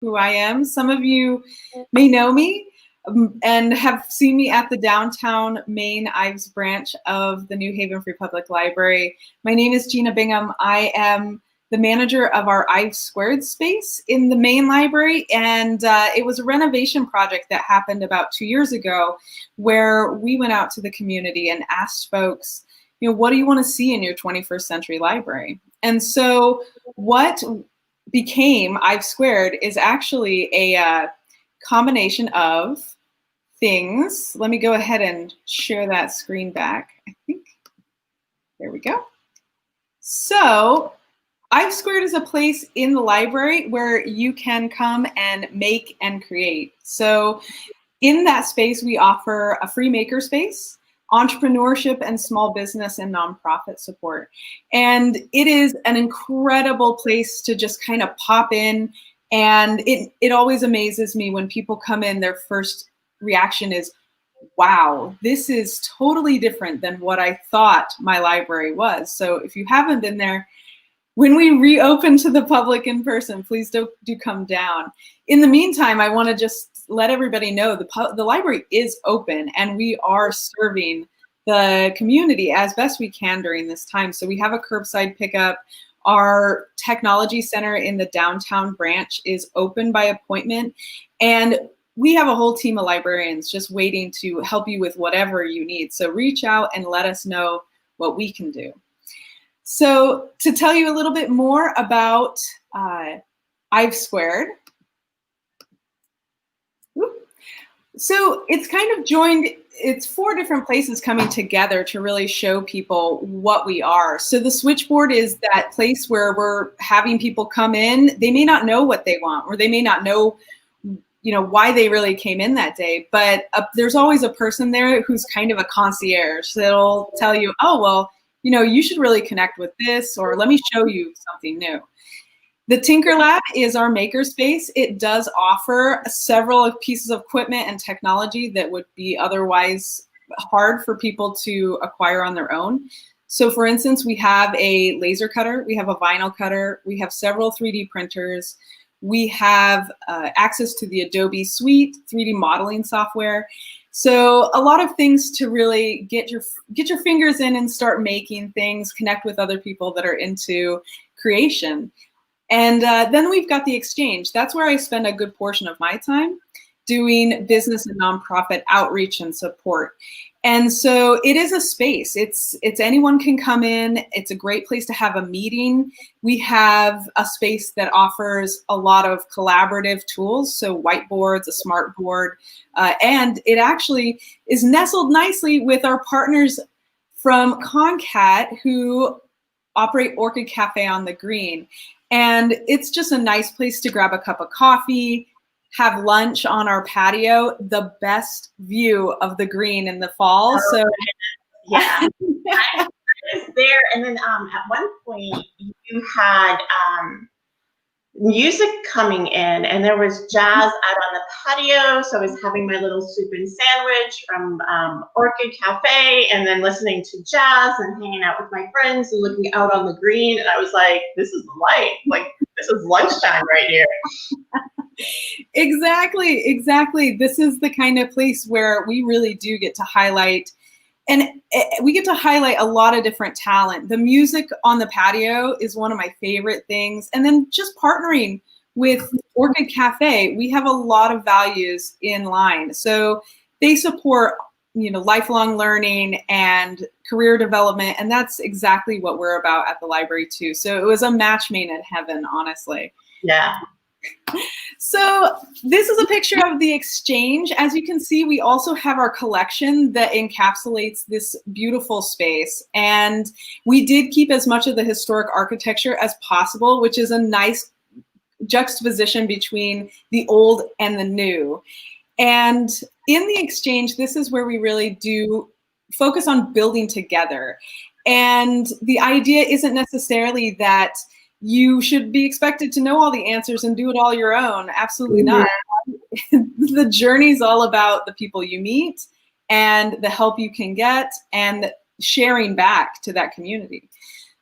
who I am. Some of you may know me and have seen me at the downtown Main Ives branch of the New Haven Free Public Library. My name is Gina Bingham. I am the manager of our Ives Squared space in the main library, and it was a renovation project that happened about 2 years ago where we went out to the community and asked folks, what do you want to see in your 21st century library? And so what became Ives Squared is actually a combination of things. Let me go ahead and share that screen back, I think. There we go. So Ives Squared is a place in the library where you can come and make and create. So in that space, we offer a free maker space, entrepreneurship and small business and nonprofit support. And it is an incredible place to just kind of pop in. And it always amazes me when people come in, their first reaction is, wow, this is totally different than what I thought my library was. So if you haven't been there, when we reopen to the public in person, please do come down. In the meantime, I want to just let everybody know the library is open and we are serving the community as best we can during this time. So we have a curbside pickup. Our technology center in the downtown branch is open by appointment. And we have a whole team of librarians just waiting to help you with whatever you need. So reach out and let us know what we can do. So to tell you a little bit more about Ives Squared. So it's kind of joined, it's 4 different places coming together to really show people what we are. So the switchboard is that place where we're having people come in. They may not know what they want, or they may not know why they really came in that day, but there's always a person there who's kind of a concierge that'll tell you, oh, well, you should really connect with this, or let me show you something new. The Tinker Lab is our makerspace. It does offer several pieces of equipment and technology that would be otherwise hard for people to acquire on their own. So for instance, we have a laser cutter, we have a vinyl cutter, we have several 3D printers, we have access to the Adobe Suite 3D modeling software. So a lot of things to really get your fingers in and start making things, connect with other people that are into creation. And then we've got the exchange. That's where I spend a good portion of my time doing business and nonprofit outreach and support. And so it is a space. It's anyone can come in. It's a great place to have a meeting. We have a space that offers a lot of collaborative tools, so whiteboards, a smart board, and it actually is nestled nicely with our partners from Concat who operate Orchid Cafe on the Green. And it's just a nice place to grab a cup of coffee, have lunch on our patio, the best view of the Green in the fall. Oh, so yeah, I was there. And then at one point you had music coming in, and there was jazz out on the patio. So I was having my little soup and sandwich from Orchid Cafe, and then listening to jazz and hanging out with my friends and looking out on the Green. And I was like, this is the light. Like, this is lunchtime right here. Exactly. This is the kind of place where we really do get to highlight, and we get to highlight a lot of different talent. The music on the patio is one of my favorite things. And then just partnering with Orchid Cafe, we have a lot of values in line. So they support, lifelong learning and career development. And that's exactly what we're about at the library too. So it was a match made in heaven, honestly. Yeah. So this is a picture of the exchange. As you can see, we also have our collection that encapsulates this beautiful space. And we did keep as much of the historic architecture as possible, which is a nice juxtaposition between the old and the new. And in the exchange, this is where we really do focus on building together. And the idea isn't necessarily that you should be expected to know all the answers and do it all your own. Absolutely not. The journey is all about the people you meet and the help you can get and sharing back to that community.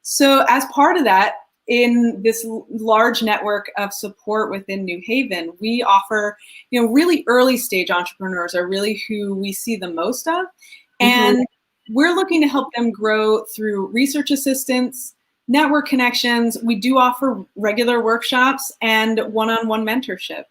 So as part of that, in this large network of support within New Haven, we offer, really early stage entrepreneurs are really who we see the most of. And we're looking to help them grow through research assistance, network connections. We do offer regular workshops and one-on-one mentorship.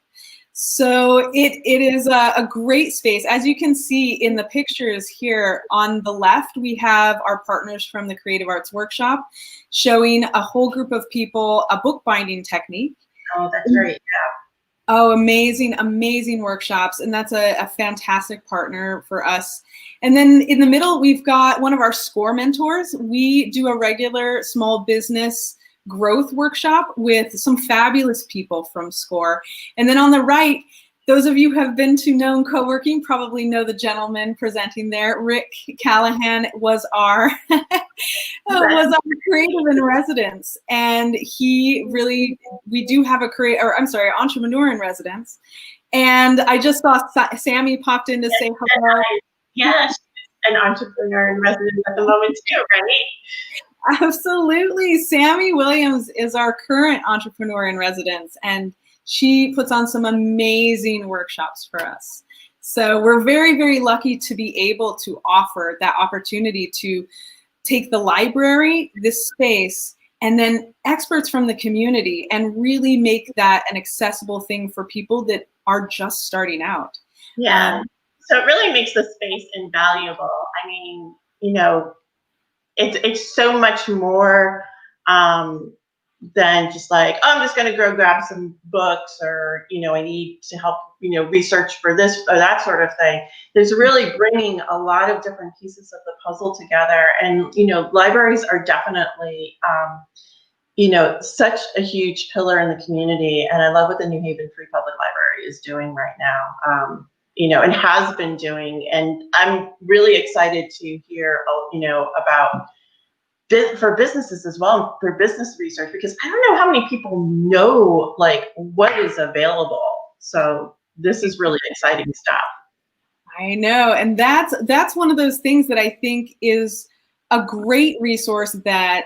So it is a great space. As you can see in the pictures here on the left, we have our partners from the Creative Arts Workshop showing a whole group of people a bookbinding technique. Oh, that's great. Yeah. Oh, amazing, amazing workshops. And that's a fantastic partner for us. And then in the middle, we've got one of our SCORE mentors. We do a regular small business growth workshop with some fabulous people from SCORE. And then on the right, those of you who have been to Known Co-working probably know the gentleman presenting there. Rick Callahan was our creative in residence, and he really, we do have entrepreneur in residence. And I just saw Sammy popped in to say hello. Yes, an entrepreneur in residence at the moment too, right? Absolutely. Sammy Williams is our current entrepreneur in residence, and she puts on some amazing workshops for us. So we're very, very lucky to be able to offer that opportunity to take the library, this space, and then experts from the community and really make that an accessible thing for people that are just starting out. Yeah. So it really makes the space invaluable. I mean, it's so much more than just like, oh, I'm just going to go grab some books, or I need to help research for this or that sort of thing. There's really bringing a lot of different pieces of the puzzle together, and libraries are definitely such a huge pillar in the community, and I love what the New Haven Free Public Library is doing right now. And has been doing, and I'm really excited to hear about for businesses as well, for business research, because I don't know how many people know like what is available. So this is really exciting stuff. I know, and that's one of those things that I think is a great resource that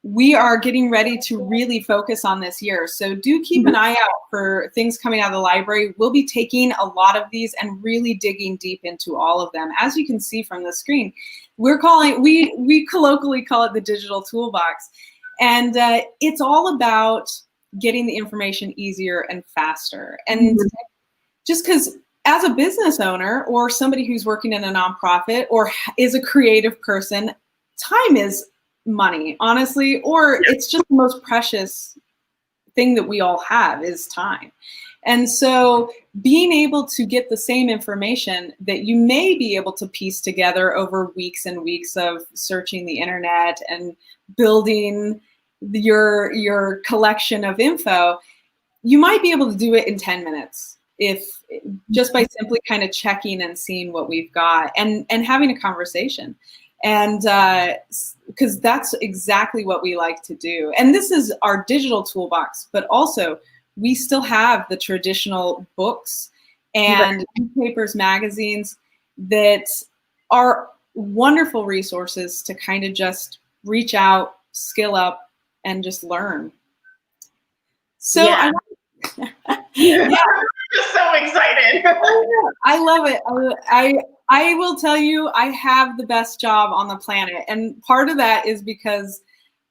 we are getting ready to really focus on this year. So do keep an eye out for things coming out of the library. We'll be taking a lot of these and really digging deep into all of them. As you can see from the screen, we colloquially call it the digital toolbox. And it's all about getting the information easier and faster. And just because as a business owner or somebody who's working in a nonprofit or is a creative person, time is money, honestly, or it's just the most precious thing that we all have is time. And so being able to get the same information that you may be able to piece together over weeks and weeks of searching the internet and building your collection of info, you might be able to do it in 10 minutes if just by simply kind of checking and seeing what we've got and having a conversation. And because that's exactly what we like to do. And this is our digital toolbox, but also we still have the traditional books and newspapers, magazines that are wonderful resources to kind of just reach out, skill up, and just learn. So yeah. Yeah. I'm just so excited. I love it. I will tell you, I have the best job on the planet. And part of that is because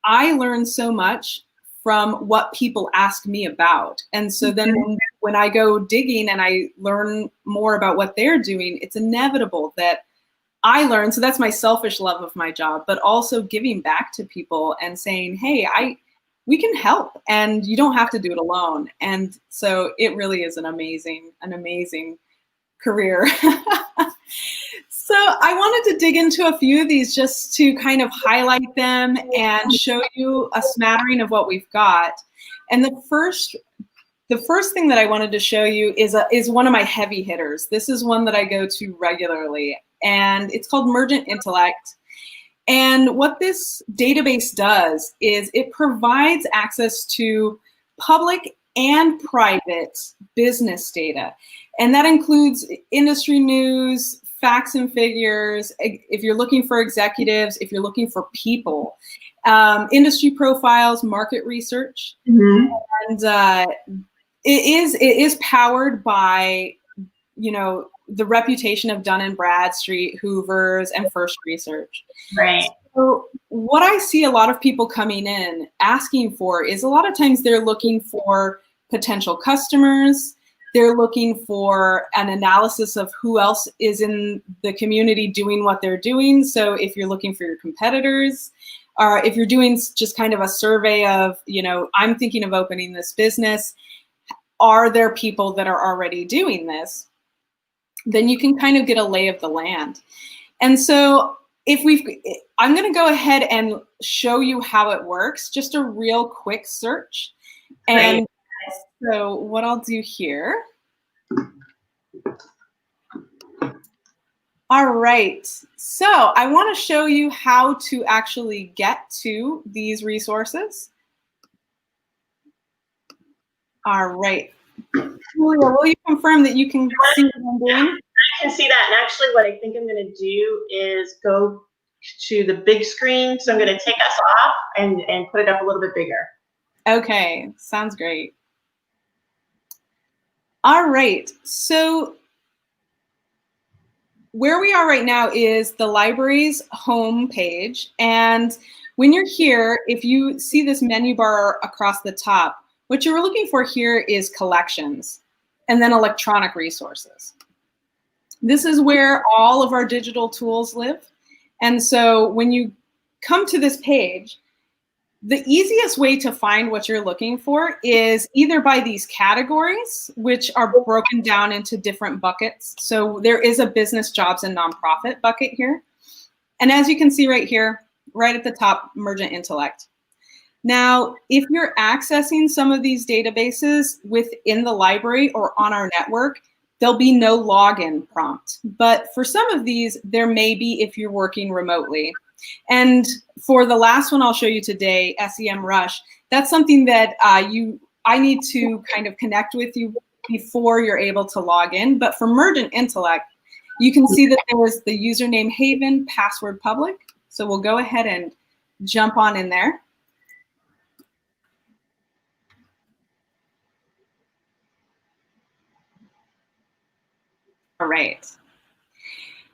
I learn so much from what people ask me about. And so then when I go digging and I learn more about what they're doing, it's inevitable that I learn. So that's my selfish love of my job, but also giving back to people and saying, hey, we can help and you don't have to do it alone. And so it really is an amazing career. So I wanted to dig into a few of these just to kind of highlight them and show you a smattering of what we've got. And the first thing that I wanted to show you is one of my heavy hitters. This is one that I go to regularly, and it's called Mergent Intellect. And what this database does is it provides access to public and private business data. And that includes industry news, facts and figures, if you're looking for executives, if you're looking for people. industry profiles, market research, and it is powered by, you know, the reputation of Dun & Bradstreet, Hoover's, and First Research. Right. So what I see a lot of people coming in asking for is, a lot of times they're looking for potential customers. They're looking for an analysis of who else is in the community doing what they're doing. So if you're looking for your competitors, or if you're doing just kind of a survey of, you know, I'm thinking of opening this business, are there people that are already doing this? Then you can kind of get a lay of the land. And so I'm going to go ahead and show you how it works, just a real quick search. And so what I'll do here. All right, so I want to show you how to actually get to these resources. All right. Julia, will you confirm that you can see what I'm doing? I can see that, and actually what I think I'm going to do is go to the big screen. So I'm going to take us off and put it up a little bit bigger. Okay, sounds great. All right, so where we are right now is the library's home page. And when you're here, if you see this menu bar across the top, what you're looking for here is collections and then electronic resources. This is where all of our digital tools live. And so when you come to this page, the easiest way to find what you're looking for is either by these categories, which are broken down into different buckets. So there is a business, jobs, and nonprofit bucket here. And as you can see right here, right at the top, emergent intellect. Now, if you're accessing some of these databases within the library or on our network, there'll be no login prompt. But for some of these, there may be if you're working remotely. And for the last one I'll show you today, SEMrush, that's something that I need to kind of connect with you before you're able to log in. But for emergent intellect, you can see that there was the username Haven, password public. So we'll go ahead and jump on in there. All right.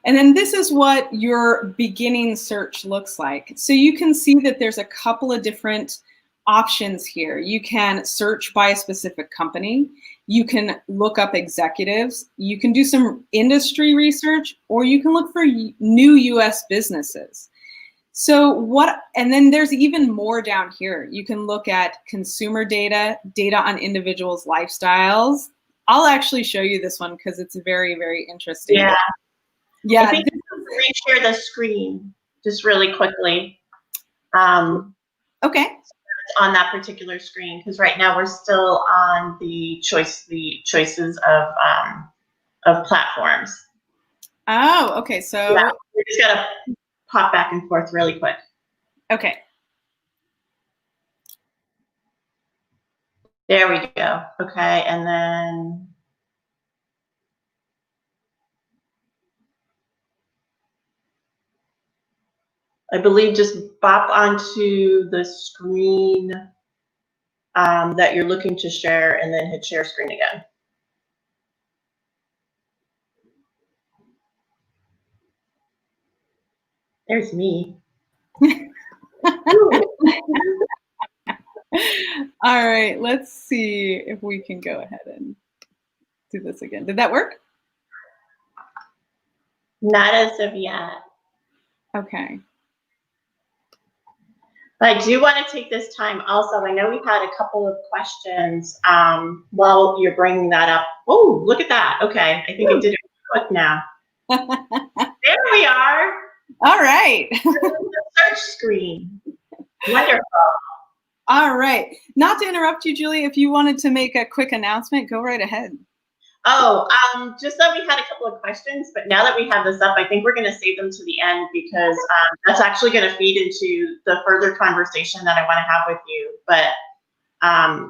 And then this is what your beginning search looks like. So you can see that there's a couple of different options here. You can search by a specific company. You can look up executives. You can do some industry research, or you can look for new US businesses. So and then there's even more down here. You can look at consumer data, data on individuals' lifestyles. I'll actually show you this one because it's very, very interesting. Yeah. Yeah. I think reshare the screen just really quickly. Okay. On that particular screen, because right now we're still on the choices of platforms. Oh, okay. So yeah, we just gotta pop back and forth really quick. Okay. There we go. Okay, and then I believe just bop onto the screen that you're looking to share, and then hit share screen again. There's me. All right, let's see if we can go ahead and do this again. Did that work? Not as of yet. Okay. But I do want to take this time also. I know we've had a couple of questions while you're bringing that up. Oh, look at that. Okay, I think I did it quick now. There we are. All right. The search screen. Wonderful. All right. Not to interrupt you, Julie, if you wanted to make a quick announcement, go right ahead. Oh, just that we had a couple of questions, but now that we have this up, I think we're going to save them to the end because that's actually going to feed into the further conversation that I want to have with you. But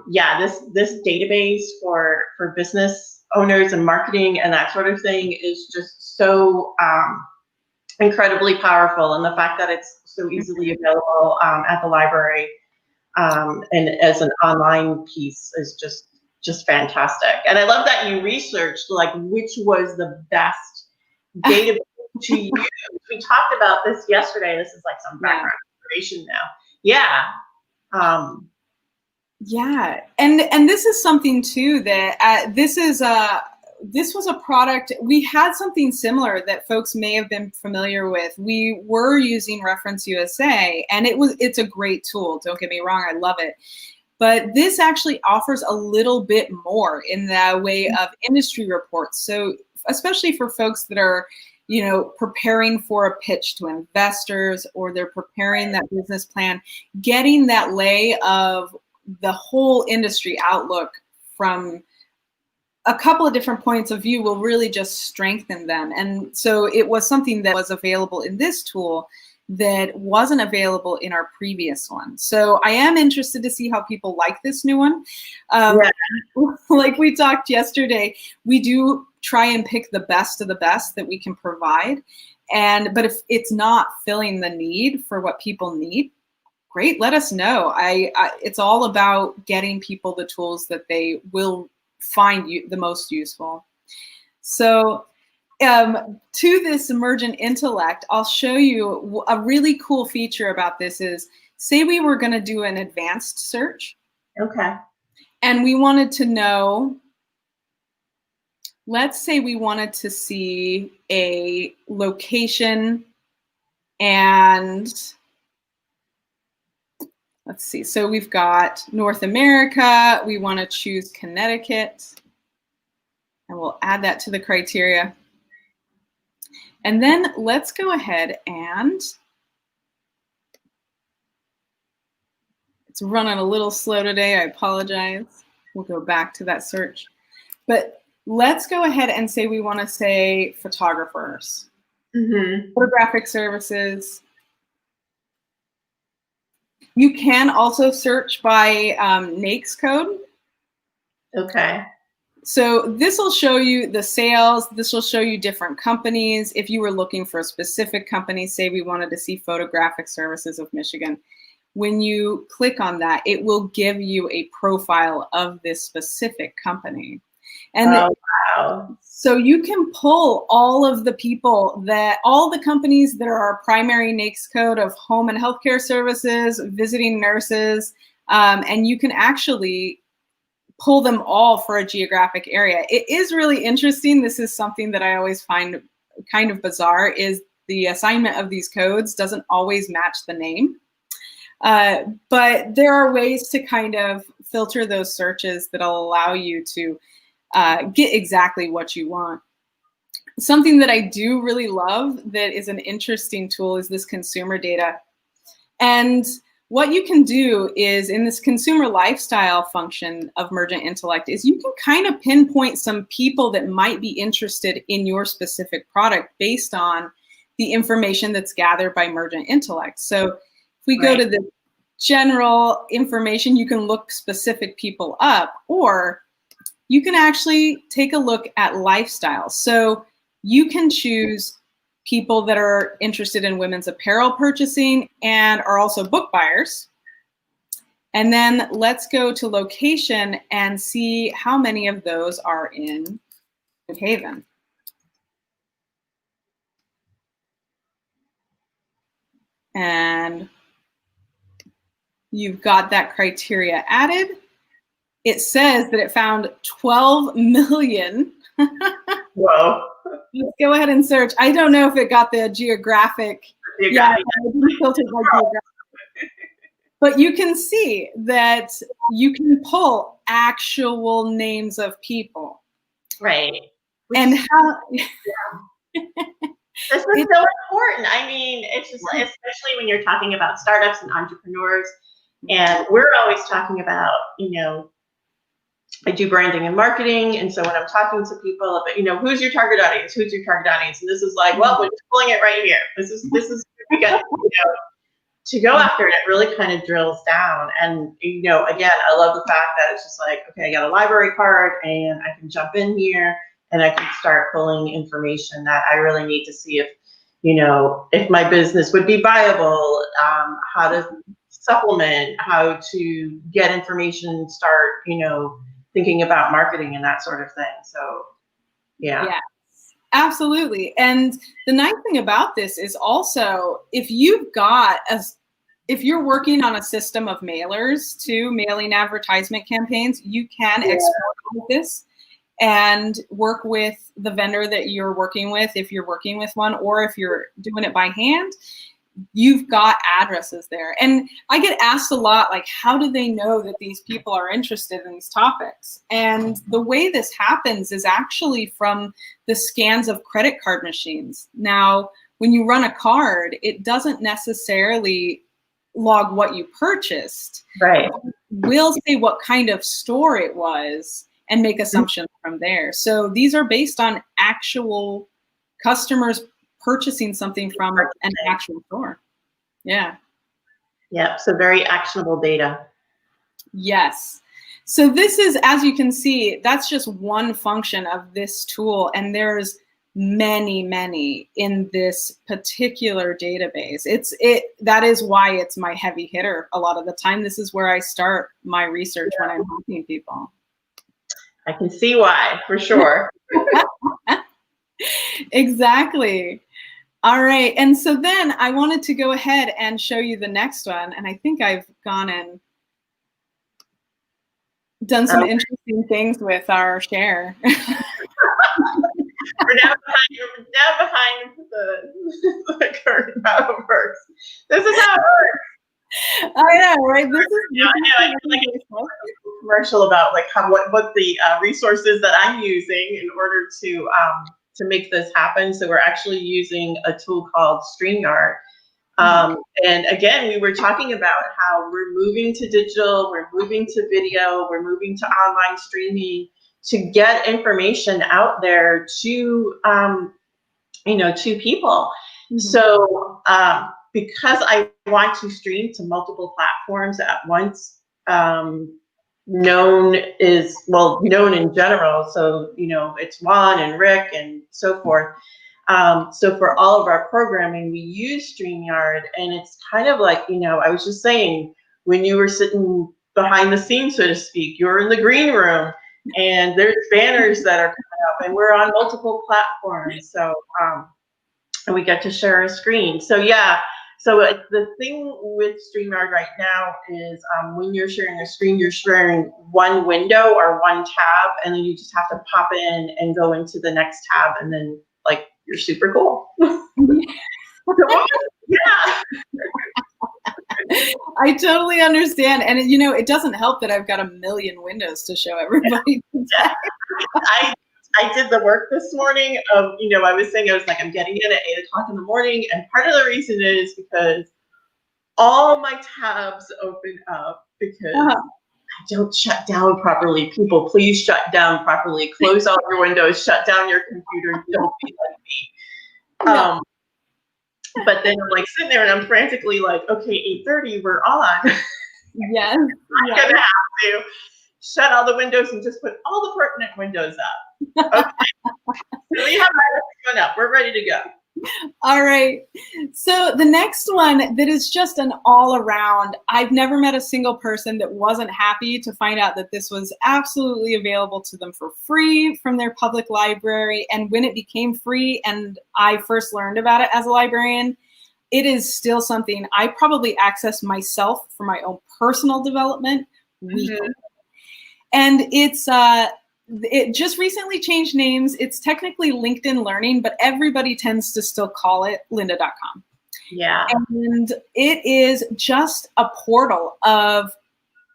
yeah, this database for business owners and marketing and that sort of thing is just so incredibly powerful, and the fact that it's so easily available at the library, and as an online piece is just fantastic. And I love that you researched like which was the best database to use. We talked about this yesterday. This is like some background information now. Yeah. Yeah, and this is something too that this was a product. We had something similar that folks may have been familiar with. We were using Reference USA, and it's a great tool. Don't get me wrong, I love it. But this actually offers a little bit more in the way of industry reports. So especially for folks that are, preparing for a pitch to investors, or they're preparing that business plan, getting that lay of the whole industry outlook from a couple of different points of view will really just strengthen them. And so it was something that was available in this tool that wasn't available in our previous one. So I am interested to see how people like this new one. Like we talked yesterday, we do try and pick the best of the best that we can provide. But if it's not filling the need for what people need, great, let us know. It's all about getting people the tools that they will find the most useful. So to this emergent intellect, I'll show you a really cool feature about this is, say we were going to do an advanced search. Okay. And we wanted to know, let's say we wanted to see a location and let's see. So we've got North America. We want to choose Connecticut. And we'll add that to the criteria. And then let's go ahead and it's running a little slow today. I apologize. We'll go back to that search. But let's go ahead and say we want to say photographers, photographic services. You can also search by NAICS code. Okay. So this will show you the sales. This will show you different companies. If you were looking for a specific company, say we wanted to see Photographic Services of Michigan, when you click on that, it will give you a profile of this specific company. And wow. So you can pull all of the people all the companies that are our primary NAICS code of home and healthcare services, visiting nurses, and you can actually pull them all for a geographic area. It is really interesting. This is something that I always find kind of bizarre, is the assignment of these codes doesn't always match the name. But there are ways to kind of filter those searches that'll allow you to get exactly what you want. Something that I do really love that is an interesting tool is this consumer data. And what you can do is, in this consumer lifestyle function of Emergent Intellect, is you can kind of pinpoint some people that might be interested in your specific product based on the information that's gathered by Emergent Intellect. So if we go to the general information, you can look specific people up, or you can actually take a look at lifestyle. So you can choose people that are interested in women's apparel purchasing and are also book buyers. And then let's go to location and see how many of those are in New Haven. And you've got that criteria added. It says that it found 12 million. Whoa. Let's go ahead and search. I don't know if it got the geographic. Yeah, filtered by geographic. But you can see that you can pull actual names of people. Right. And how. Yeah. This is so important. I mean, it's just, especially when you're talking about startups and entrepreneurs, and we're always talking about, I do branding and marketing, and so when I'm talking to people about, who's your target audience? Who's your target audience? And this is like, well, we're just pulling it right here. This is we got to go after it. It really kind of drills down, and again, I love the fact that it's just like, okay, I got a library card, and I can jump in here, and I can start pulling information that I really need to see if if my business would be viable, how to supplement, how to get information, start, thinking about marketing and that sort of thing. So, yeah. Yeah, absolutely. And the nice thing about this is also if you're working on a system of mailers to mailing advertisement campaigns, you can export with this and work with the vendor that you're working with if you're working with one, or if you're doing it by hand, you've got addresses there. And I get asked a lot, like, how do they know that these people are interested in these topics? And the way this happens is actually from the scans of credit card machines. Now, when you run a card, it doesn't necessarily log what you purchased. Right. We'll say what kind of store it was and make assumptions from there. So these are based on actual customers purchasing something from an actual store. Yeah. Yeah. So very actionable data. Yes. So this is, as you can see, that's just one function of this tool. And there's many, many in this particular database. That is why it's my heavy hitter a lot of the time. This is where I start my research when I'm helping people. I can see why, for sure. Exactly. All right. And so then I wanted to go ahead and show you the next one. And I think I've gone and done some interesting things with our share. We're now behind the curtain, how it works. This is how it works. I know, right? This is I feel like it's a commercial about like what the resources that I'm using in order to make this happen. So we're actually using a tool called StreamYard. And again, we were talking about how we're moving to digital, we're moving to video, we're moving to online streaming to get information out there to to people. Mm-hmm. So because I want to stream to multiple platforms at once, known in general. So, it's Juan and Rick and so forth. So for all of our programming, we use StreamYard, and it's kind of like, I was just saying, when you were sitting behind the scenes, so to speak, you're in the green room and there's banners that are coming up and we're on multiple platforms. So, and we get to share a screen. So yeah. So the thing with StreamYard right now is when you're sharing a screen, you're sharing one window or one tab, and then you just have to pop in and go into the next tab, and then you're super cool. Yeah. I totally understand. And it doesn't help that I've got a million windows to show everybody. Yeah. I did the work this morning of, I was I'm getting in at 8 o'clock in the morning. And part of the reason is because all my tabs open up because I don't shut down properly. People, please shut down properly. Close all your windows, shut down your computer. Don't be like me. No. But then I'm sitting there and I'm frantically okay, 8:30, we're on. Yes. I'm going to have to shut all the windows and just put all the pertinent windows up. Okay. So we have our one up. We're ready to go. All right. So the next one that is just an all around, I've never met a single person that wasn't happy to find out that this was absolutely available to them for free from their public library. And when it became free and I first learned about it as a librarian, it is still something I probably access myself for my own personal development weekly. Mm-hmm. And it just recently changed names. It's technically LinkedIn Learning, but everybody tends to still call it lynda.com. Yeah. And it is just a portal of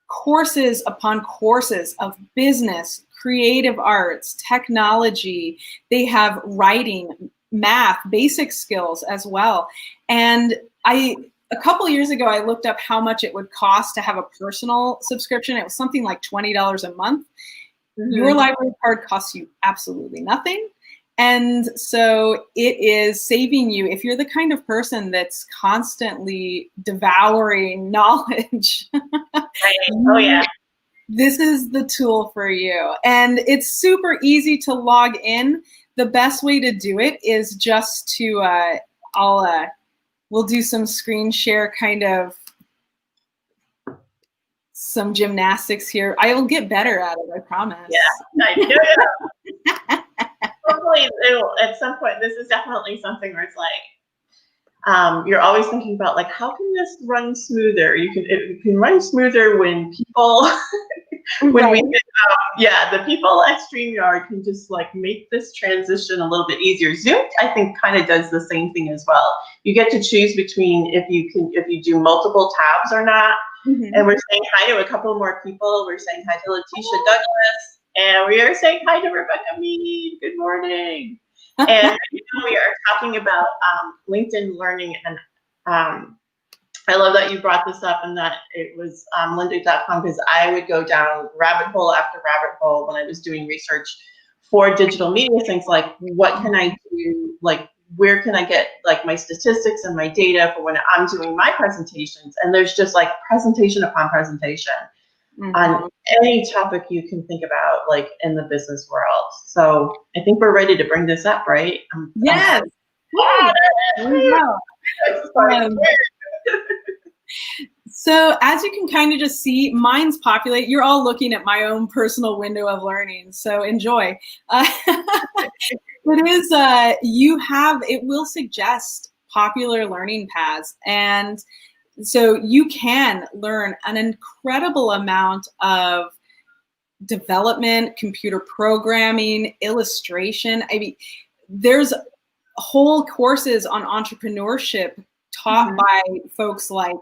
courses upon courses of business, creative arts, technology. They have writing, math, basic skills as well. And a couple of years ago, I looked up how much it would cost to have a personal subscription. It was something like $20 a month. Mm-hmm. Your library card costs you absolutely nothing. And so it is saving you. If you're the kind of person that's constantly devouring knowledge, right. Oh yeah, this is the tool for you. And it's super easy to log in. The best way to do it is just to we'll do some screen share, kind of some gymnastics here. I will get better at it, I promise. Yeah, I know. Hopefully, at some point, this is definitely something where it's like, you're always thinking about, like, how can this run smoother? It can run smoother when people, when we get, the people at StreamYard can just like make this transition a little bit easier. Zoom, I think, kind of does the same thing as well. You get to choose between if you do multiple tabs or not. Mm-hmm. And we're saying hi to a couple more people. We're saying hi to Letitia Douglas, and we are saying hi to Rebecca Mead. Good morning. And we are talking about LinkedIn Learning, and I love that you brought this up and that it was lynda.com, because I would go down rabbit hole after rabbit hole when I was doing research for digital media things, like what can I do, like where can I get like my statistics and my data for when I'm doing my presentations. And there's just like presentation upon presentation on any topic you can think about, like in the business world. So I think we're ready to bring this up, right? Yes. So as you can kind of just see, mine's populate. You're all looking at my own personal window of learning, so enjoy. It is, it will suggest popular learning paths. And so you can learn an incredible amount of development, computer programming, illustration. I mean, there's whole courses on entrepreneurship taught by folks like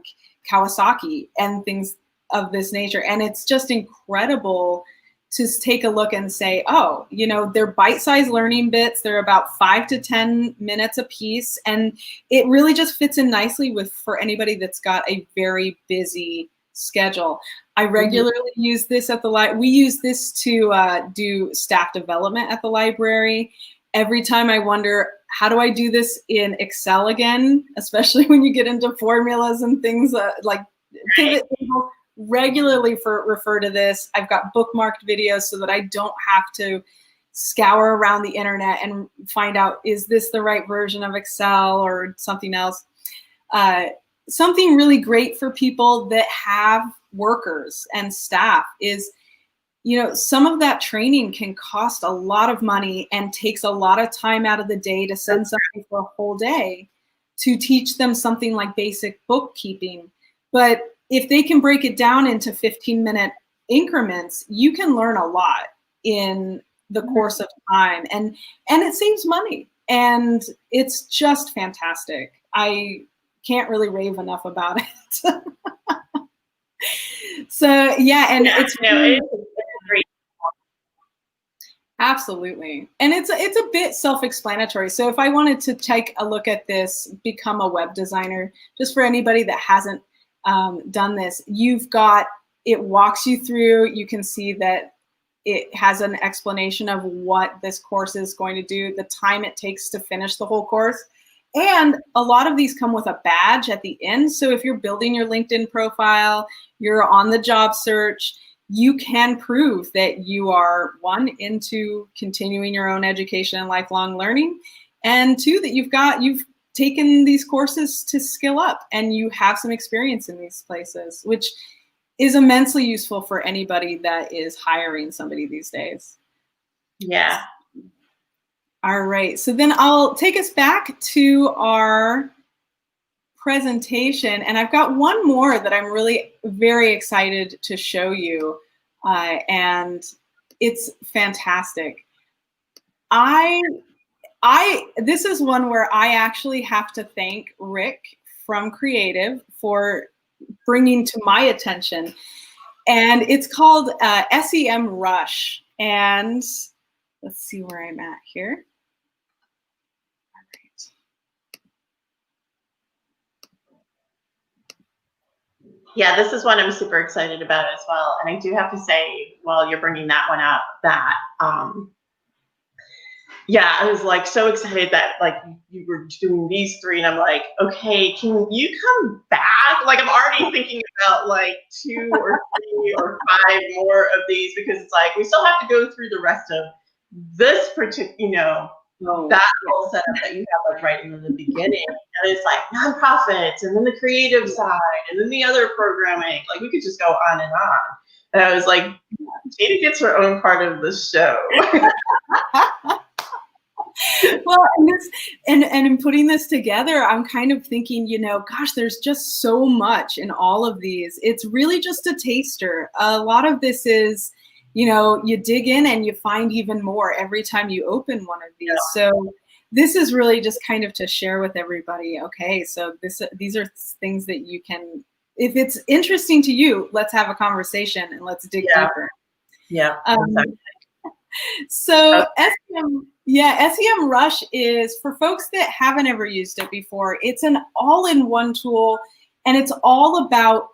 Kawasaki and things of this nature. And it's just incredible to take a look and say, oh, you know, they're bite-sized learning bits. They're about 5 to 10 minutes a piece. And it really just fits in nicely for anybody that's got a very busy schedule. I regularly use this at the library. We use this to do staff development at the library. Every time I wonder, how do I do this in Excel again? Especially when you get into formulas and things like pivot tables. Regularly refer to this. I've got bookmarked videos so that I don't have to scour around the internet and find out, is this the right version of Excel or something else? Something really great for people that have workers and staff is, you know, some of that training can cost a lot of money and takes a lot of time out of the day to send somebody for a whole day to teach them something like basic bookkeeping. But if they can break it down into 15-minute increments, you can learn a lot in the course of time, and it saves money, and it's just fantastic. I can't really rave enough about it. So yeah, and it's great. Absolutely. And it's a bit self-explanatory. So if I wanted to take a look at this, become a web designer, just for anybody that hasn't done this, it walks you through. You can see that it has an explanation of what this course is going to do, the time it takes to finish the whole course. And a lot of these come with a badge at the end. So if you're building your LinkedIn profile, you're on the job search, you can prove that you are, one, into continuing your own education and lifelong learning, and two, that you've taken these courses to skill up and you have some experience in these places, which is immensely useful for anybody that is hiring somebody these days. Yeah. All right, so then I'll take us back to our presentation, and I've got one more that I'm really very excited to show you, and it's fantastic. This is one where I actually have to thank Rick from Creative for bringing to my attention, and it's called SEM Rush. And let's see where I'm at here. All right. Yeah, this is one I'm super excited about as well. And I do have to say, while you're bringing that one up, that yeah, I was like so excited that like you were doing these three, and I'm like, okay, can you come back? Like I'm already thinking about like 2 or 3 or 5 more of these, because it's like we still have to go through the rest of this particular, Oh, that whole setup that you have like right in the beginning. And it's like nonprofits and then the creative side and then the other programming. Like we could just go on and on. And I was like, Gina gets her own part of the show. well, and in putting this together, I'm kind of thinking, gosh, there's just so much in all of these. It's really just a taster. A lot of this is, you dig in and you find even more every time you open one of these. Yeah. So this is really just kind of to share with everybody. Okay, so these are things that you can, if it's interesting to you, let's have a conversation and let's dig deeper. Yeah. Exactly. So SEM Rush is for folks that haven't ever used it before. It's an all-in-one tool, and it's all about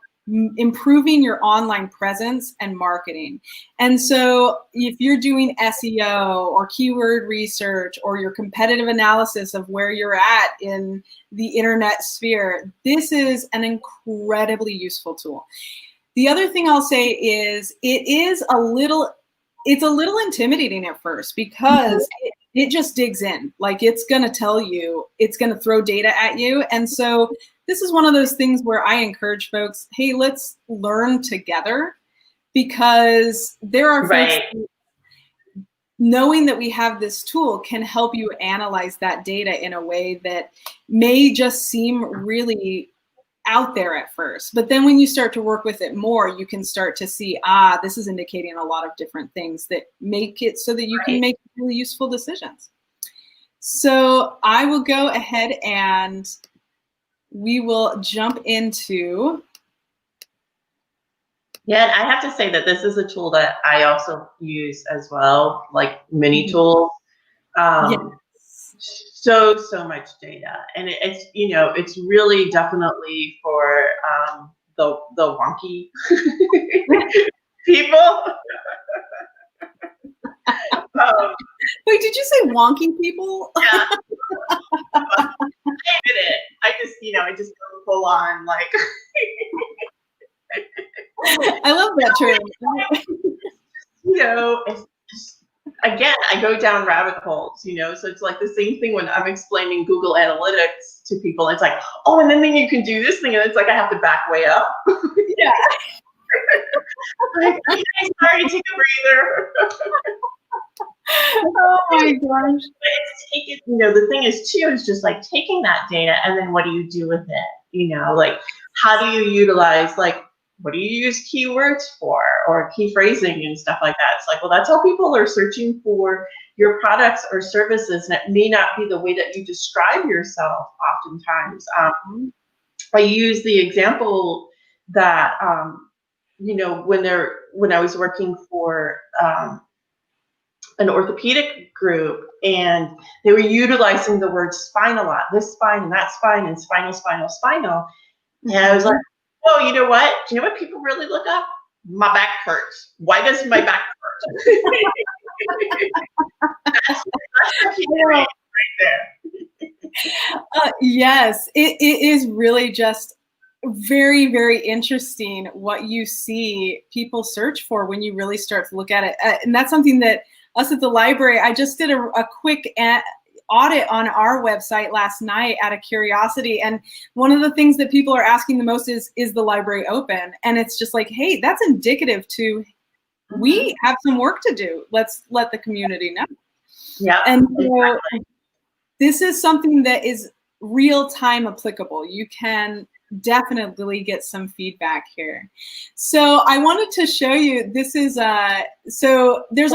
improving your online presence and marketing. And so if you're doing SEO or keyword research or your competitive analysis of where you're at in the internet sphere, this is an incredibly useful tool. The other thing I'll say is it's a little intimidating at first because it just digs in. Like it's going to tell you, it's going to throw data at you. And so this is one of those things where I encourage folks, hey, let's learn together, because there are folks who, knowing that we have this tool can help you analyze that data in a way that may just seem really out there at first. But then when you start to work with it more, you can start to see, this is indicating a lot of different things that make it so that you can make really useful decisions. So I will go ahead and we will jump into. Yeah, and I have to say that this is a tool that I also use as well, like mini tools. So much data, and it's it's really definitely for the wonky people. Wait, did you say wonky people? Yeah. I admit it. I just go full on like. I love that term. Again, I go down rabbit holes, so it's like the same thing when I'm explaining Google Analytics to people. It's like, oh, and then you can do this thing, and it's like I have to back way up. Yeah. Like, okay, sorry, take a breather. Oh my gosh. The thing is too, is just like taking that data and then what do you do with it? Like how do you utilize, like, what do you use keywords for or key phrasing and stuff like that? It's like, well, that's how people are searching for your products or services, and it may not be the way that you describe yourself oftentimes. I use the example that, when I was working for an orthopedic group, and they were utilizing the word spine a lot, this spine and that spine and spinal. And I was like, oh, you know what? Do you know what people really look up? My back hurts. Why does my back hurt? that's the key right there. Yes, it is really just very, very interesting what you see people search for when you really start to look at it. And that's something that us at the library, I just did a quick audit on our website last night out of curiosity. And one of the things that people are asking the most is the library open? And it's just like, hey, that's indicative to, we have some work to do. Let's let the community know. Yeah. And so this is something that is real-time applicable. You can definitely get some feedback here. So I wanted to show you, this is, so there's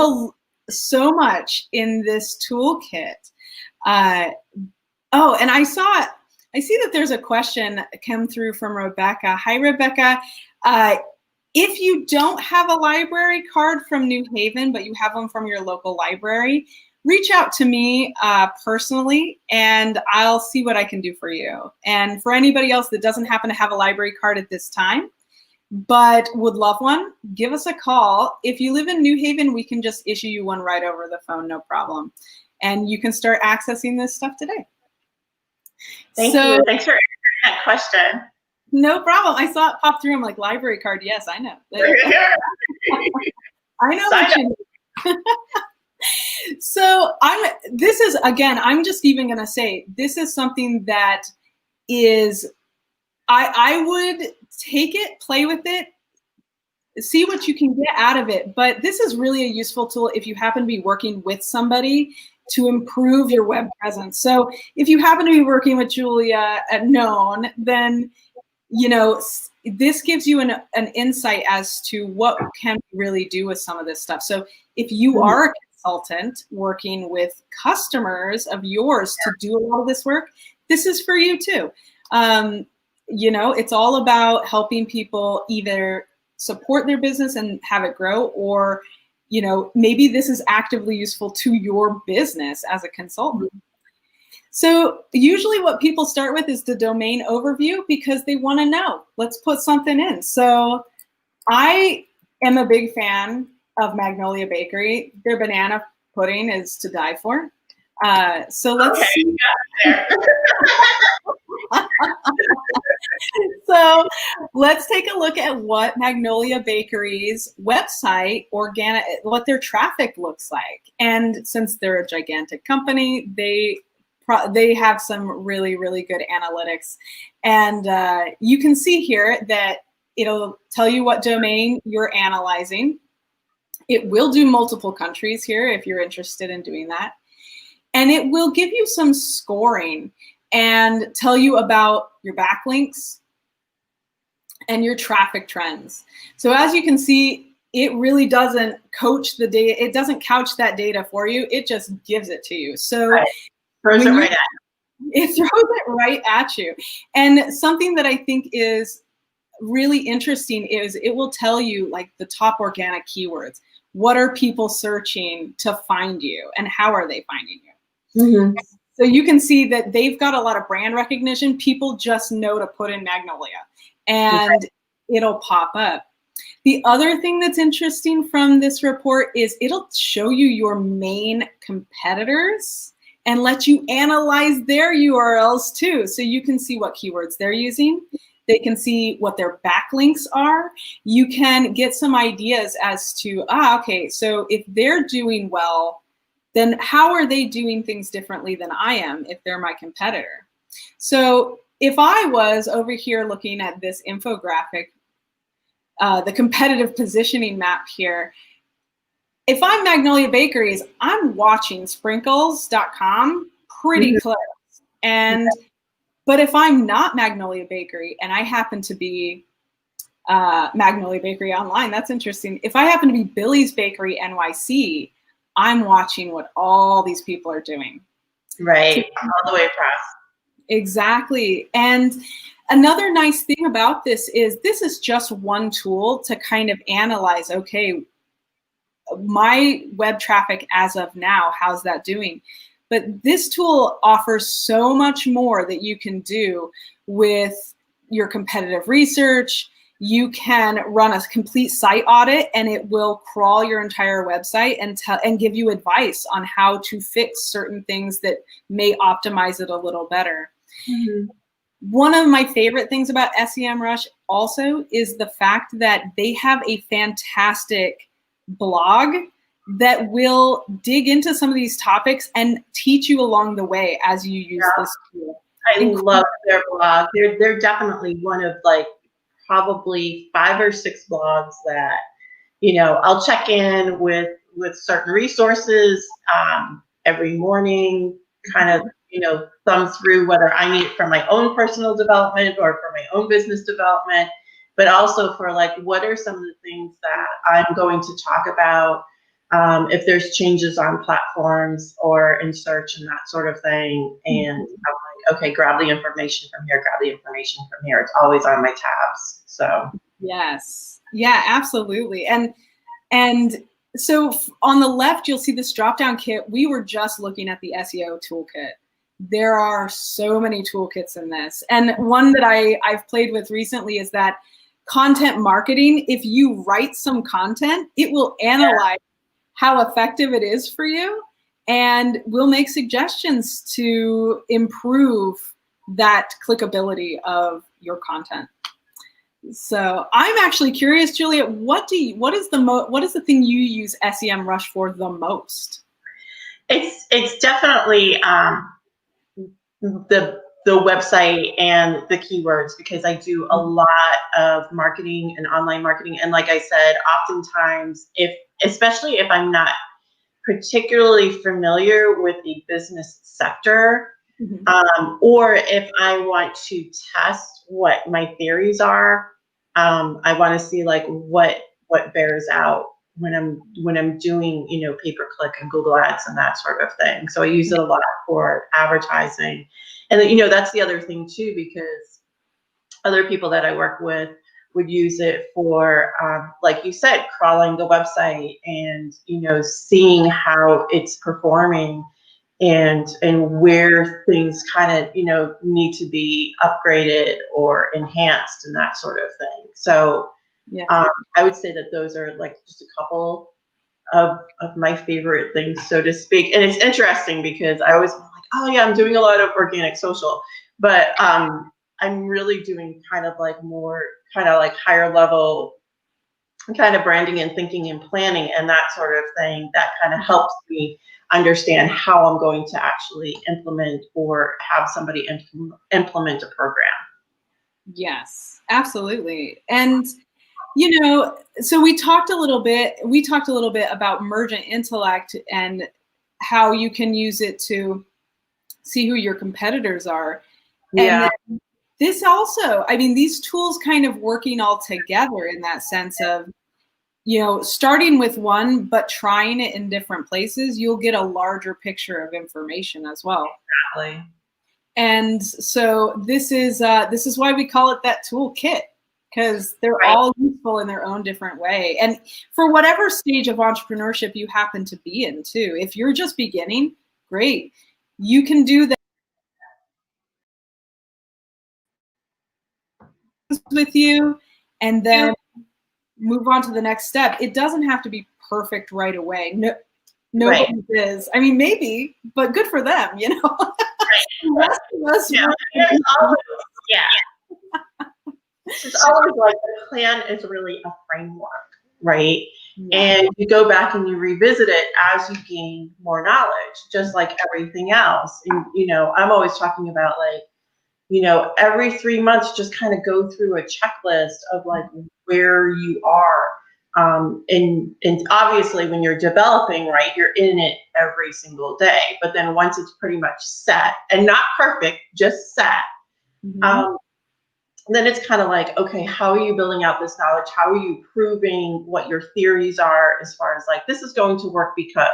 so much in this toolkit. Oh, and I see that there's a question come through from Rebecca. Hi, Rebecca. If you don't have a library card from New Haven, but you have one from your local library, reach out to me personally, and I'll see what I can do for you. And for anybody else that doesn't happen to have a library card at this time, but would love one, give us a call. If you live in New Haven, we can just issue you one right over the phone, no problem. And you can start accessing this stuff today. Thank you. Thanks for answering that question. No problem. I saw it pop through. I'm like, library card. Yes, I know. I know what you mean. So this is, again, I'm just even going to say, this is something that is, I would take it, play with it, see what you can get out of it. But this is really a useful tool if you happen to be working with somebody to improve your web presence. So if you happen to be working with Julia at Known, then, you know, this gives you an insight as to what can we really do with some of this stuff. So if you are a consultant working with customers of yours to do a lot of this work, this is for you too. You know, it's all about helping people either support their business and have it grow, or, you know, maybe this is actively useful to your business as a consultant. So usually what people start with is the domain overview because they want to know, let's put something in. So I am a big fan of Magnolia Bakery. Their banana pudding is to die for. So let's see. So let's take a look at what Magnolia Bakery's website, what their traffic looks like. And since they're a gigantic company, they have some really, really good analytics. And you can see here that it'll tell you what domain you're analyzing. It will do multiple countries here if you're interested in doing that. And it will give you some scoring and tell you about your backlinks and your traffic trends. So as you can see, it really doesn't coach the data. It doesn't couch that data for you. It just gives it to you. So throws it right at you. It throws it right at you. And something that I think is really interesting is it will tell you like the top organic keywords. What are people searching to find you and how are they finding you? Mm-hmm. So you can see that they've got a lot of brand recognition. People just know to put in Magnolia and it'll pop up. The other thing that's interesting from this report is it'll show you your main competitors and let you analyze their URLs too. So you can see what keywords they're using. They can see what their backlinks are. You can get some ideas as to, okay, so if they're doing well, then how are they doing things differently than I am if they're my competitor? So if I was over here looking at this infographic, the competitive positioning map here, if I'm Magnolia Bakeries, I'm watching sprinkles.com pretty close. But if I'm not Magnolia Bakery and I happen to be Magnolia Bakery Online, that's interesting. If I happen to be Billy's Bakery NYC, I'm watching what all these people are doing. Right, all the way across. Exactly. And another nice thing about this is just one tool to kind of analyze, okay, my web traffic as of now, how's that doing? But this tool offers so much more that you can do with your competitive research. You can run a complete site audit and it will crawl your entire website and give you advice on how to fix certain things that may optimize it a little better. Mm-hmm. One of my favorite things about SEMrush also is the fact that they have a fantastic blog that will dig into some of these topics and teach you along the way as you use this tool. I love their blog. They're definitely one of like probably 5 or 6 blogs that, you know, I'll check in with certain resources every morning, kind of, you know, thumb through whether I need it for my own personal development or for my own business development, but also for like, what are some of the things that I'm going to talk about if there's changes on platforms or in search and that sort of thing. And I'm like, okay, grab the information from here, grab the information from here. It's always on my tabs. So yes, yeah, absolutely. And so on the left, you'll see this drop-down kit. We were just looking at the SEO toolkit. There are so many toolkits in this. And one that I've played with recently is that content marketing. If you write some content, it will analyze how effective it is for you and will make suggestions to improve that clickability of your content. So I'm actually curious, Julia, what is the thing you use SEMrush for the most? It's definitely the website and the keywords, because I do a lot of marketing and online marketing. And like I said, oftentimes, especially if I'm not particularly familiar with the business sector, or if I want to test what my theories are, I want to see like what bears out when I'm doing, pay per click and Google Ads and that sort of thing. So I use it a lot for advertising, and that's the other thing too, because other people that I work with would use it for, like you said, crawling the website and seeing how it's performing, and where things kind of need to be upgraded or enhanced and that sort of thing. So I would say that those are like just a couple of my favorite things, so to speak. And it's interesting because I always like, oh yeah, I'm doing a lot of organic social, but I'm really doing kind of like more kind of like higher level kind of branding and thinking and planning and that sort of thing that kind of helps me understand how I'm going to actually implement or have somebody implement a program. Yes, absolutely. And so we talked a little bit about emergent intellect and how you can use it to see who your competitors are. Yeah. And this also, I mean, these tools kind of working all together in that sense of, starting with one, but trying it in different places, you'll get a larger picture of information as well. Exactly. And so this is why we call it that toolkit, because they're all useful in their own different way. And for whatever stage of entrepreneurship you happen to be in too, if you're just beginning, great. You can do that with you and then move on to the next step. It doesn't have to be perfect right away. No, nobody is. I mean, maybe, but good for them, The rest of us It's always like the plan is really a framework, right? And you go back and you revisit it as you gain more knowledge, just like everything else. And I'm always talking about like, every 3 months, just kind of go through a checklist of like where you are. And obviously when you're developing, right, you're in it every single day. But then once it's pretty much set and not perfect, just set, then it's kind of like, okay, how are you building out this knowledge? How are you proving what your theories are as far as like, this is going to work because,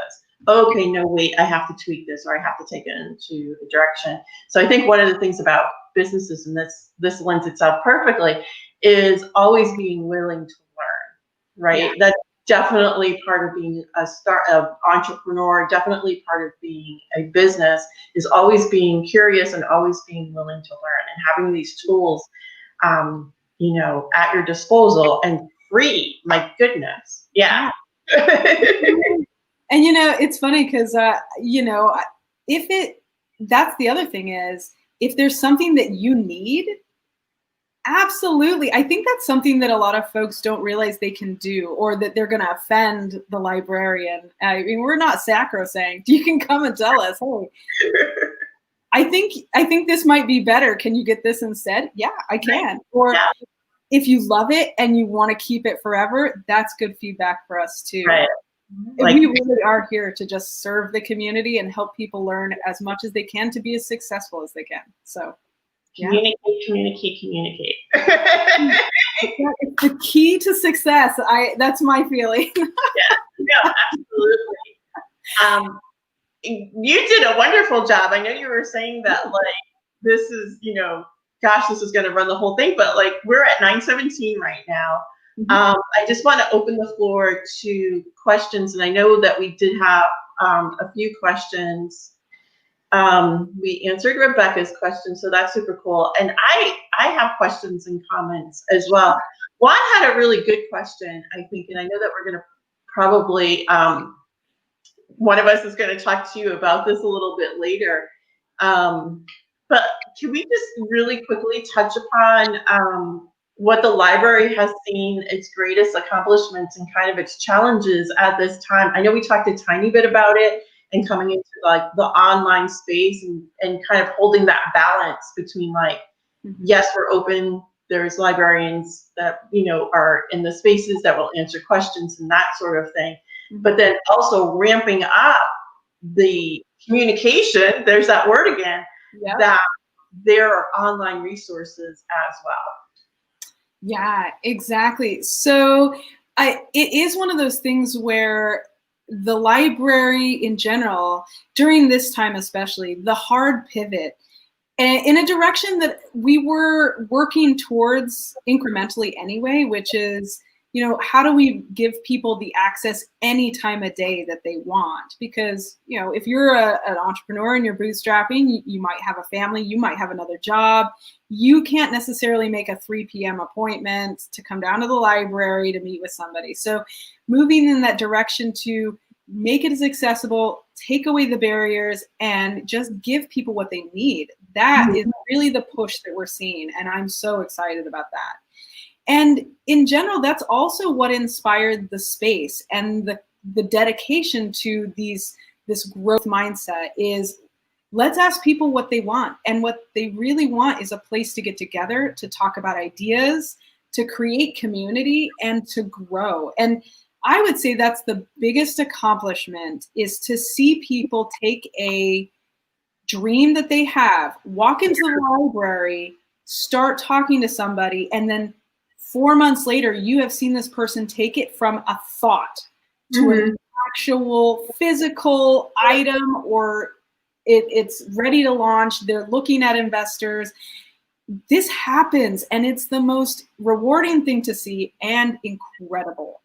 okay, no, wait, I have to tweak this or I have to take it into a direction. So I think one of the things about businesses, and this lends itself perfectly, is always being willing to learn, right? Yeah. That's definitely part of being an entrepreneur, definitely part of being a business, is always being curious and always being willing to learn and having these tools at your disposal and free. My goodness. Yeah. And it's funny because that's the other thing is, if there's something that you need, absolutely. I think that's something that a lot of folks don't realize they can do, or that they're going to offend the librarian. I mean, we're not sacrosanct. You can come and tell us, hey, I think this might be better. Can you get this instead? Yeah, I can. Or if you love it and you want to keep it forever, that's good feedback for us too. Right. We really are here to just serve the community and help people learn as much as they can to be as successful as they can. So communicate. It's the key to success. That's my feeling. Yeah, absolutely. You did a wonderful job. I know you were saying that like this is, gosh, this is going to run the whole thing, but like we're at 9:17 right now. I just want to open the floor to questions, and I know that we did have a few questions. We answered Rebecca's question, so that's super cool. And I have questions and comments as well. Juan had a really good question, I think, and I know that we're going to probably one of us is going to talk to you about this a little bit later. But can we just really quickly touch upon what the library has seen its greatest accomplishments and kind of its challenges at this time? I know we talked a tiny bit about it, and coming into like the online space and kind of holding that balance between like, yes, we're open. There's librarians that, are in the spaces that will answer questions and that sort of thing. But then also ramping up the communication, there's that word again, that there are online resources as well. Yeah, exactly. So it is one of those things where the library in general, during this time especially, the hard pivot in a direction that we were working towards incrementally anyway, which is, how do we give people the access any time of day that they want? Because, if you're an entrepreneur and you're bootstrapping, you might have a family, you might have another job. You can't necessarily make a 3 p.m. appointment to come down to the library to meet with somebody. So moving in that direction to make it as accessible, take away the barriers, and just give people what they need. That is really the push that we're seeing, and I'm so excited about that. And in general, that's also what inspired the space and the dedication to this growth mindset is, let's ask people what they want. And what they really want is a place to get together, to talk about ideas, to create community, and to grow. And I would say that's the biggest accomplishment, is to see people take a dream that they have, walk into the library, start talking to somebody, and then 4 months later, you have seen this person take it from a thought to an actual physical item, or it's ready to launch. They're looking at investors. This happens, and it's the most rewarding thing to see and incredible.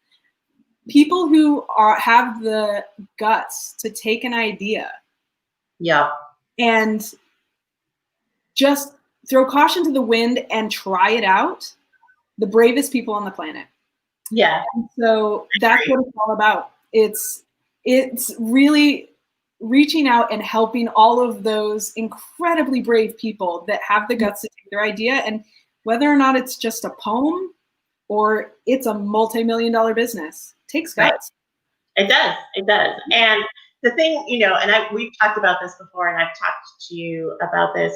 People who have the guts to take an idea and just throw caution to the wind and try it out, the bravest people on the planet. Yeah. And so that's what it's all about. It's really reaching out and helping all of those incredibly brave people that have the guts to take their idea, and whether or not it's just a poem or it's a multi-million-dollar business, it takes guts. It does. And the thing, and we've talked about this before, and I've talked to you about this.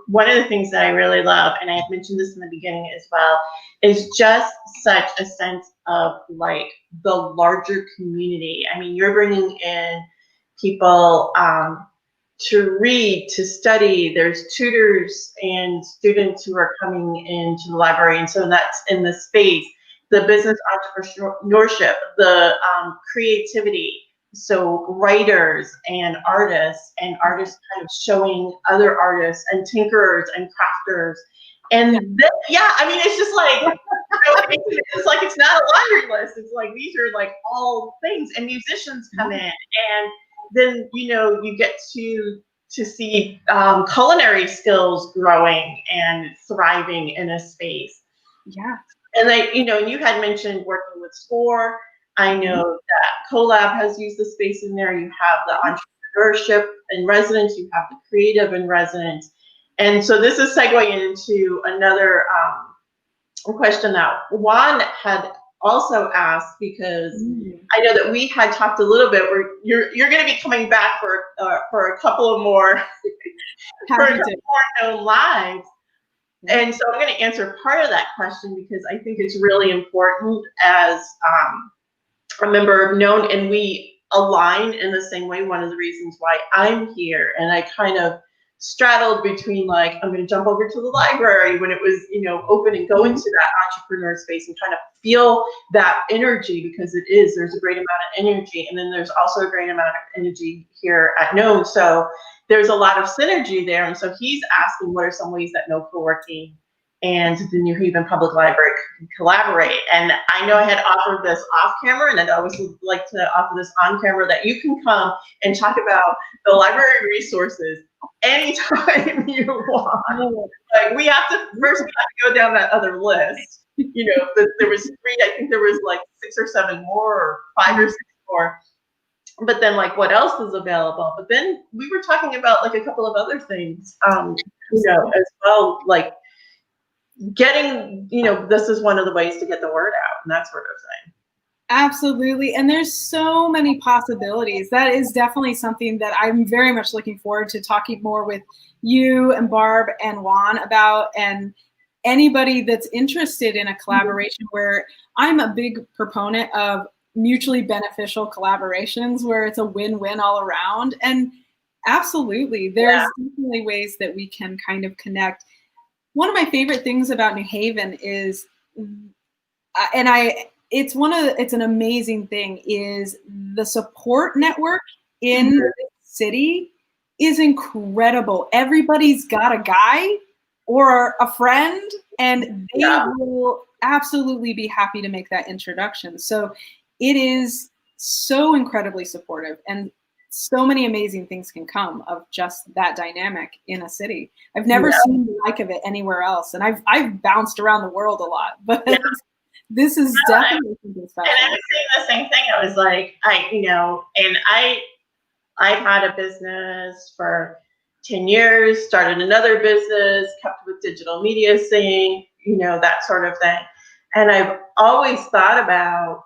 One of the things that I really love, and I had mentioned this in the beginning as well, is just such a sense of like the larger community. I mean, you're bringing in people to read, to study. There's tutors and students who are coming into the library, and so that's in the space. The business entrepreneurship, the creativity. So writers and artists kind of showing other artists and tinkerers and crafters. And I mean, it's just like, it's like, it's not a laundry list. It's like, these are like all things, and musicians come in, and then, you get to see culinary skills growing and thriving in a space. Yeah. And you had mentioned working with SCORE. I know that CoLab has used the space in there. You have the entrepreneurship in residence. You have the creative in residence. And so this is segueing into another question that Juan had also asked, because I know that we had talked a little bit where you're going to be coming back for a couple of more known lives. And so I'm going to answer part of that question, because I think it's really important as a member of Known, and we align in the same way. One of the reasons why I'm here, and I kind of straddled between like, I'm going to jump over to the library when it was, open, and go into that entrepreneur space and kind of feel that energy, because there's a great amount of energy. And then there's also a great amount of energy here at Known. So there's a lot of synergy there. And so he's asking, what are some ways that No Co-working and the New Haven Public Library can collaborate? And I know I had offered this off camera, and I'd always like to offer this on camera, that you can come and talk about the library resources anytime you want. Like, we have to first go down that other list. There was 3, I think there was like 6 or 7 more, or 5 or 6 more. But then, like, what else is available? But then we were talking about like a couple of other things, as well, like getting, this is one of the ways to get the word out and that sort of thing. Absolutely. And there's so many possibilities. That is definitely something that I'm very much looking forward to talking more with you and Barb and Juan about, and anybody that's interested in a collaboration where I'm a big proponent of mutually beneficial collaborations where it's a win-win all around. And absolutely, there's definitely ways that we can kind of connect. One of my favorite things about New Haven is, it's an amazing thing, is the support network in the city is incredible. Everybody's got a guy or a friend, and they will absolutely be happy to make that introduction. So it is so incredibly supportive, and so many amazing things can come of just that dynamic in a city. I've never seen the like of it anywhere else, and I've bounced around the world a lot, but this is definitely something special. And I was saying the same thing. I was like, I've had a business for 10 years, started another business, kept with digital media thing, that sort of thing. And I've always thought about,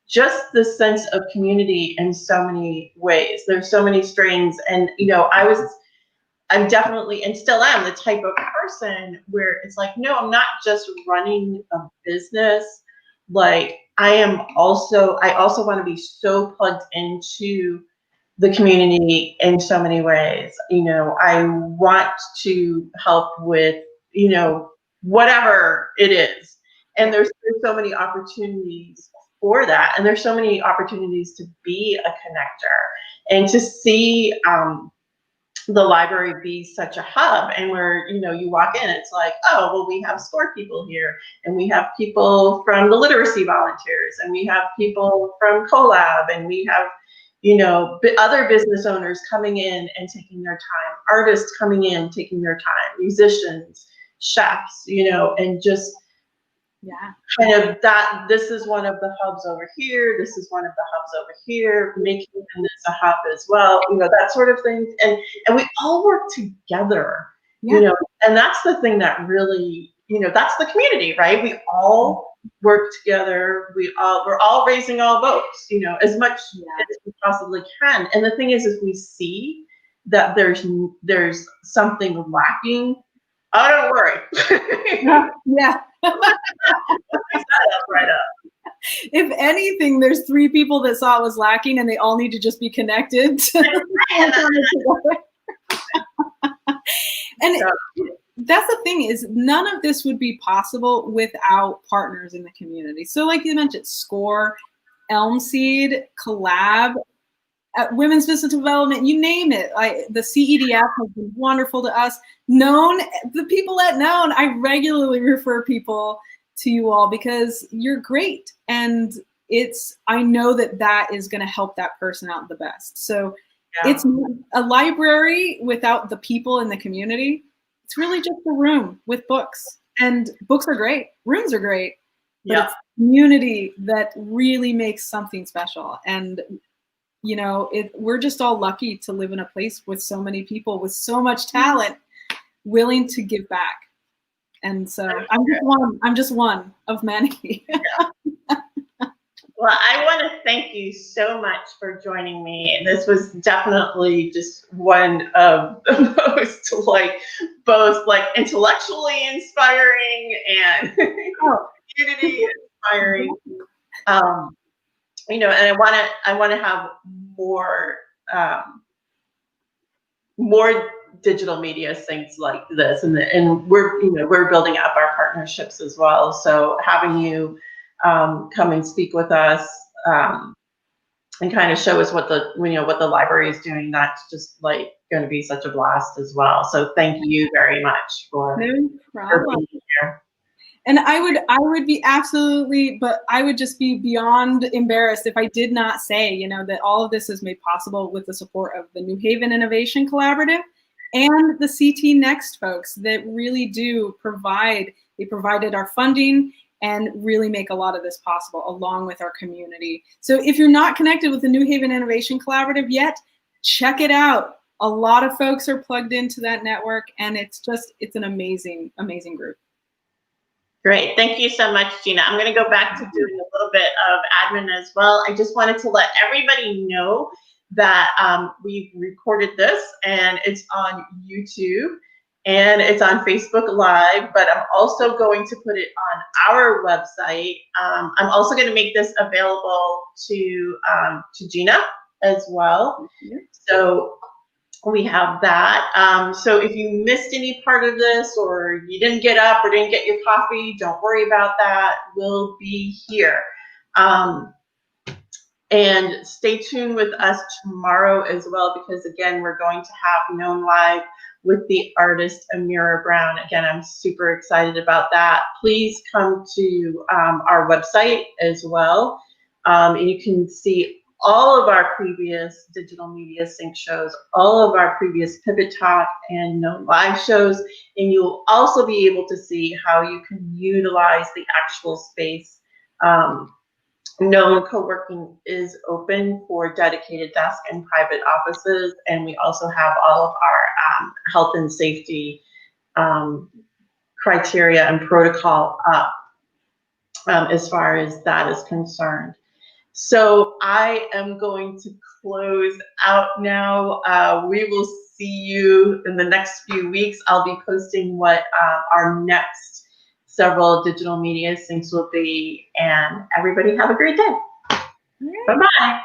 just the sense of community in so many ways. There's so many strains. And, I'm definitely, and still am, the type of person where it's like, no, I'm not just running a business. Like I also want to be so plugged into the community in so many ways. I want to help with, whatever it is. And there's so many opportunities for that. And there's so many opportunities to be a connector and to see, the library be such a hub, and where you walk in, it's like, oh well, we have SCORE people here, and we have people from the literacy volunteers, and we have people from CoLab, and we have other business owners coming in and taking their time, artists coming in taking their time, musicians, chefs, and just kind of that this is one of the hubs over here, this is one of the hubs over here, making this a hub as well, that sort of thing. And we all work together, and that's the thing that really, that's the community, right? We all work together, we're all raising all boats, as much as we possibly can. And the thing is, if we see that there's something lacking, oh, don't worry. Right up. If anything, there's 3 people that saw it was lacking, and they all need to just be connected. And that's the thing, is none of this would be possible without partners in the community. So like you mentioned, SCORE, Elmseed, CoLab, Women's Business Development, you name it. The CEDF has been wonderful to us. The people at Known, I regularly refer people to you all because you're great. And I know that is going to help that person out the best. So it's a library without the people in the community. It's really just a room with books, and books are great. Rooms are great, but it's community that really makes something special. And we're just all lucky to live in a place with so many people with so much talent willing to give back. And so I'm just one of many. Well, I want to thank you so much for joining me. This was definitely just one of the most both intellectually inspiring and community inspiring. And I want to have more digital media things like this, and we're building up our partnerships as well. So having you come and speak with us and kind of show us what the library is doing, that's just going to be such a blast as well. So thank you very much for being here. And I would be absolutely, but I would just be beyond embarrassed if I did not say, that all of this is made possible with the support of the New Haven Innovation Collaborative and the CT Next folks that really do provided our funding and really make a lot of this possible along with our community. So if you're not connected with the New Haven Innovation Collaborative yet, check it out. A lot of folks are plugged into that network, and it's an amazing, amazing group. Great. Thank you so much, Gina. I'm going to go back to doing a little bit of admin as well. I just wanted to let everybody know that we've recorded this and it's on YouTube and it's on Facebook Live, but I'm also going to put it on our website. I'm also going to make this available to Gina as well. So we have that. So if you missed any part of this or you didn't get up or didn't get your coffee, don't worry about that. We'll be here. And stay tuned with us tomorrow as well, because again, we're going to have Known Live with the artist Amira Brown. Again, I'm super excited about that. Please come to our website as well. And you can see all of our previous Digital Media Sync shows, all of our previous Pivot Talk and Known Live shows, and you'll also be able to see how you can utilize the actual space. Known Co-working is open for dedicated desk and private offices, and we also have all of our health and safety criteria and protocol up as far as that is concerned. So I am going to close out now. We will see you in the next few weeks. I'll be posting what our next several digital media syncs will be, and everybody have a great day. Bye-bye.